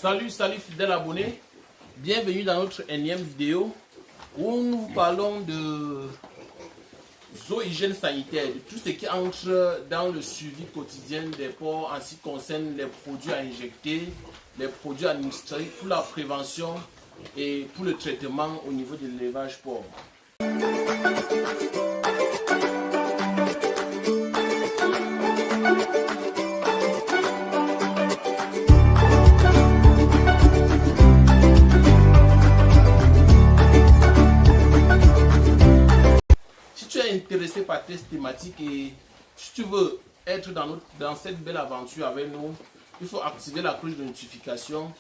Salut fidèles abonnés, bienvenue dans notre énième vidéo où nous vous parlons de zohygiène sanitaire, de tout ce qui entre dans le suivi quotidien des porcs en ce qui concerne les produits à injecter, les produits administrés pour la prévention et pour le traitement au niveau de l'élevage porc. Intéressé par cette thématique et si tu veux être dans cette belle aventure avec nous, il faut activer la cloche de notification.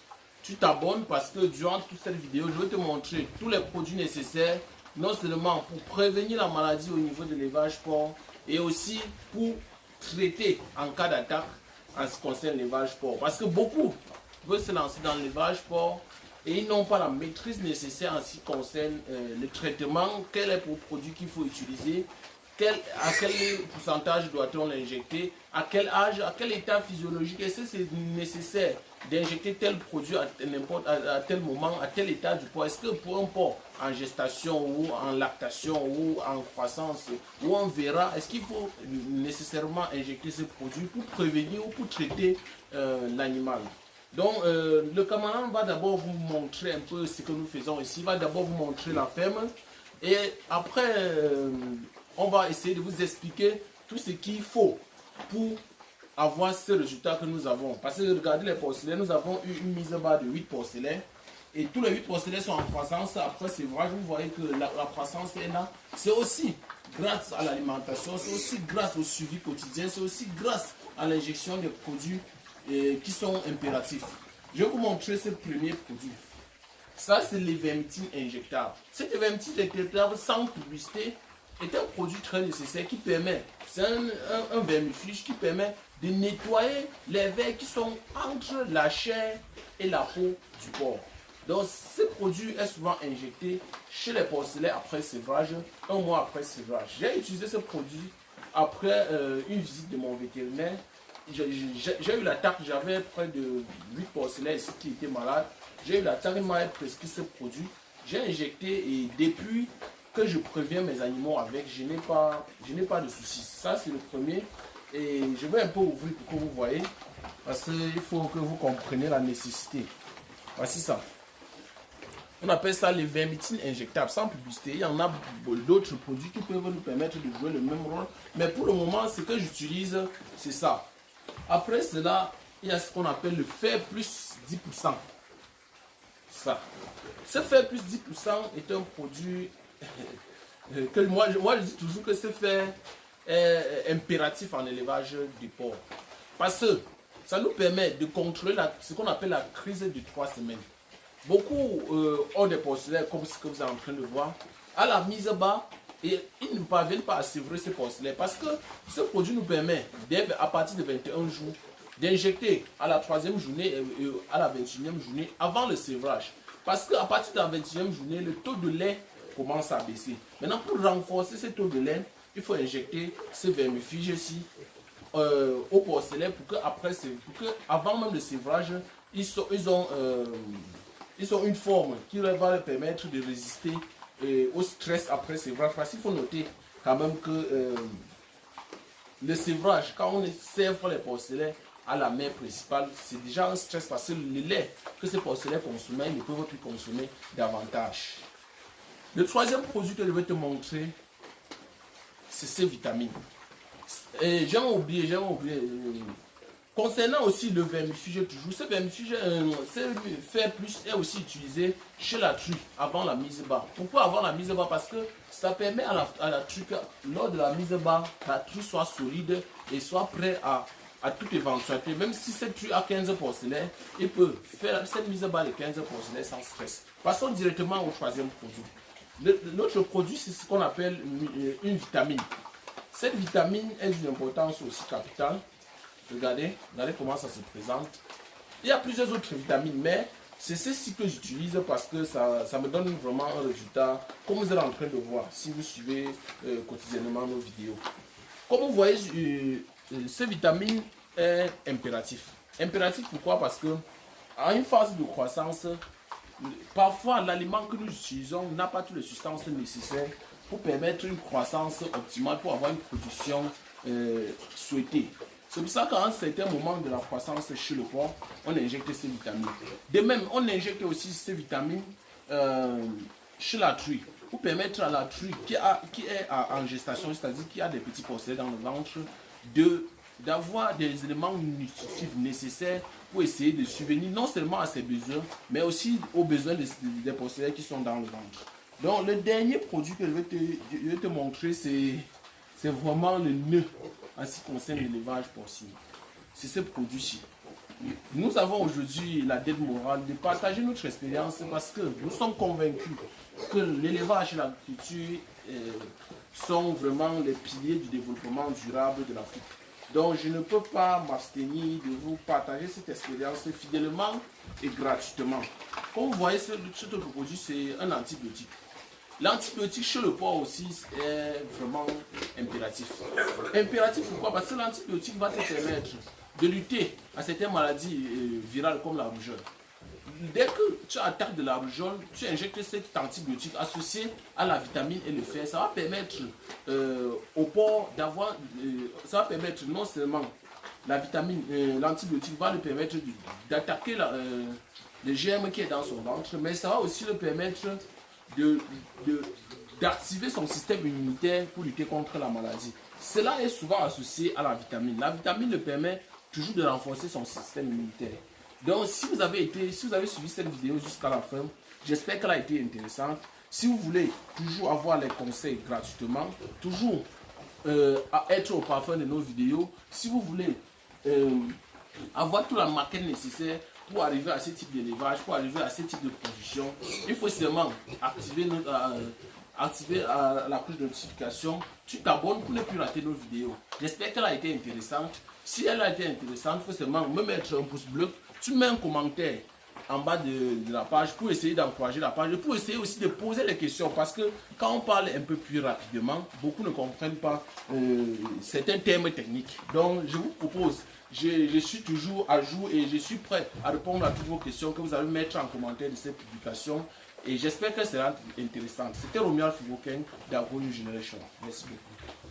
Tu t'abonnes parce que durant toute cette vidéo, je vais te montrer tous les produits nécessaires, non seulement pour prévenir la maladie au niveau de l'élevage porc et aussi pour traiter en cas d'attaque en ce qui concerne l'élevage porc. Parce que beaucoup veulent se lancer dans l'élevage porc et ils n'ont pas la maîtrise nécessaire en ce qui concerne le traitement, quel est le produit qu'il faut utiliser, à quel pourcentage doit-on l'injecter, à quel âge, à quel état physiologique, est-ce que c'est nécessaire d'injecter tel produit à tel moment, à tel état du porc. Est-ce que pour un porc en gestation ou en lactation ou en croissance, ou on verra, est-ce qu'il faut nécessairement injecter ce produit pour prévenir ou pour traiter l'animal. Donc, le camarade va d'abord vous montrer un peu ce que nous faisons ici. Il va d'abord vous montrer la ferme. Et après, on va essayer de vous expliquer tout ce qu'il faut pour avoir ce résultat que nous avons. Parce que regardez les porcelets, nous avons eu une mise à bas de 8 porcelets. Et tous les 8 porcelets sont en croissance. Après sévrage, vous voyez que la croissance est là. C'est aussi grâce à l'alimentation, c'est aussi grâce au suivi quotidien, c'est aussi grâce à l'injection des produits qui sont impératifs. Je vais vous montrer ce premier produit. Ça, c'est l'ivermectine injectable. Cet ivermectine injectable sans publicité est un produit très nécessaire qui permet, c'est un vermifuge qui permet de nettoyer les vers qui sont entre la chair et la peau du porc. Donc, ce produit est souvent injecté chez les porcelets après sévrage, un mois après sévrage. J'ai utilisé ce produit après une visite de mon vétérinaire. J'ai eu l'attaque, j'avais près de 8 porcelets ici qui étaient malades. J'ai eu l'attaque, il m'a prescrit ce produit. J'ai injecté et depuis que je préviens mes animaux avec, je n'ai pas de soucis. Ça, c'est le premier. Et je vais un peu ouvrir pour que vous voyez. Parce qu'il faut que vous compreniez la nécessité. Voici ça. On appelle ça les vermictines injectables, sans publicité. Il y en a d'autres produits qui peuvent nous permettre de jouer le même rôle. Mais pour le moment, ce que j'utilise, c'est ça. Après cela, il y a ce qu'on appelle le fer plus 10%. Ça. Ce fer plus 10% est un produit que moi je dis toujours que ce fer est impératif en élevage du porc. Parce que ça nous permet de contrôler ce qu'on appelle la crise de 3 semaines. Beaucoup ont des porcelets comme ce que vous êtes en train de voir, à la mise bas, et ils ne parviennent pas à sévrer ces porcelets parce que ce produit nous permet, à partir de 21 jours, d'injecter à la 3e journée et à la 21e journée avant le sévrage. Parce qu'à partir de la 21e journée, le taux de lait commence à baisser. Maintenant, pour renforcer ce taux de lait, il faut injecter ce vermifuge ici au porcelet pour qu'avant même le sévrage, ils ont une forme qui va leur permettre de résister au stress après sévrage. Parce qu'il faut noter quand même que le sévrage, quand on sèvre les porcelets à la mère principale, c'est déjà un stress parce que le lait que ces porcelets consomment, ils ne peuvent plus consommer davantage. Le troisième produit que je vais te montrer, c'est ces vitamines. J'ai oublié. Concernant aussi le vermifuge, toujours, ce vermifuge, ce fer plus est aussi utilisé chez la truie avant la mise bas. Pourquoi avant la mise bas? Parce que ça permet à la truie que lors de la mise bas, la truie soit solide et soit prête à toute éventualité. Même si cette truie a 15 porcelets, il peut faire cette mise bas de 15 porcelets sans stress. Passons directement au troisième produit. L'autre produit, c'est ce qu'on appelle une vitamine. Cette vitamine est d'une importance aussi capitale. Regardez comment ça se présente. Il y a plusieurs autres vitamines, mais c'est ceci que j'utilise parce que ça me donne vraiment un résultat, comme vous êtes en train de voir, si vous suivez quotidiennement nos vidéos. Comme vous voyez, cette vitamine est impératif. Impératif pourquoi? Parce que à une phase de croissance, parfois l'aliment que nous utilisons n'a pas toutes les substances nécessaires pour permettre une croissance optimale, pour avoir une production souhaitée. C'est pour ça qu'à un certain moment de la croissance chez le porc, on injecte ces vitamines. De même, on injecte aussi ces vitamines chez la truie, pour permettre à la truie qui est en gestation, c'est-à-dire qui a des petits porcelets dans le ventre, d'avoir des éléments nutritifs nécessaires pour essayer de subvenir non seulement à ses besoins, mais aussi aux besoins des porcelets qui sont dans le ventre. Donc le dernier produit que je vais te montrer, c'est vraiment le nœud en ce qui concerne l'élevage porcin. C'est ce produit-ci. Nous avons aujourd'hui la dette morale de partager notre expérience parce que nous sommes convaincus que l'élevage et l'agriculture sont vraiment les piliers du développement durable de l'Afrique. Donc je ne peux pas m'abstenir de vous partager cette expérience fidèlement et gratuitement. Comme vous voyez, ce produit, c'est un antibiotique. L'antibiotique chez le porc aussi est vraiment impératif. Impératif pourquoi? Parce que l'antibiotique va te permettre de lutter à certaines maladies virales comme la rougeole. Dès que tu attaques de la rougeole, tu injectes cet antibiotique associé à la vitamine et le fer. Ça va permettre au porc d'avoir... ça va permettre non seulement la vitamine, l'antibiotique va lui permettre d'attaquer le germe qui est dans son ventre, mais ça va aussi le permettre d'activer son système immunitaire pour lutter contre la maladie. Cela est souvent associé à la vitamine. La vitamine le permet toujours de renforcer son système immunitaire. Donc si vous avez suivi cette vidéo jusqu'à la fin, j'espère qu'elle a été intéressante. Si vous voulez toujours avoir les conseils gratuitement, toujours être au parfum de nos vidéos, si vous voulez avoir toute la maquette nécessaire pour arriver à ce type d'élevage, pour arriver à ce type de production, il faut seulement activer la cloche de notification. Tu t'abonnes pour ne plus rater nos vidéos. J'espère qu'elle a été intéressante. Si elle a été intéressante, il faut seulement me mettre un pouce bleu. Tu mets un commentaire en bas de la page pour essayer d'encourager la page et pour essayer aussi de poser des questions, parce que quand on parle un peu plus rapidement, beaucoup ne comprennent pas certains termes techniques. Donc je vous propose, je suis toujours à jour et je suis prêt à répondre à toutes vos questions que vous allez mettre en commentaire de cette publication, et j'espère que ça sera intéressant. C'était Romuald Fiboken d'Agro New Generation. Merci beaucoup.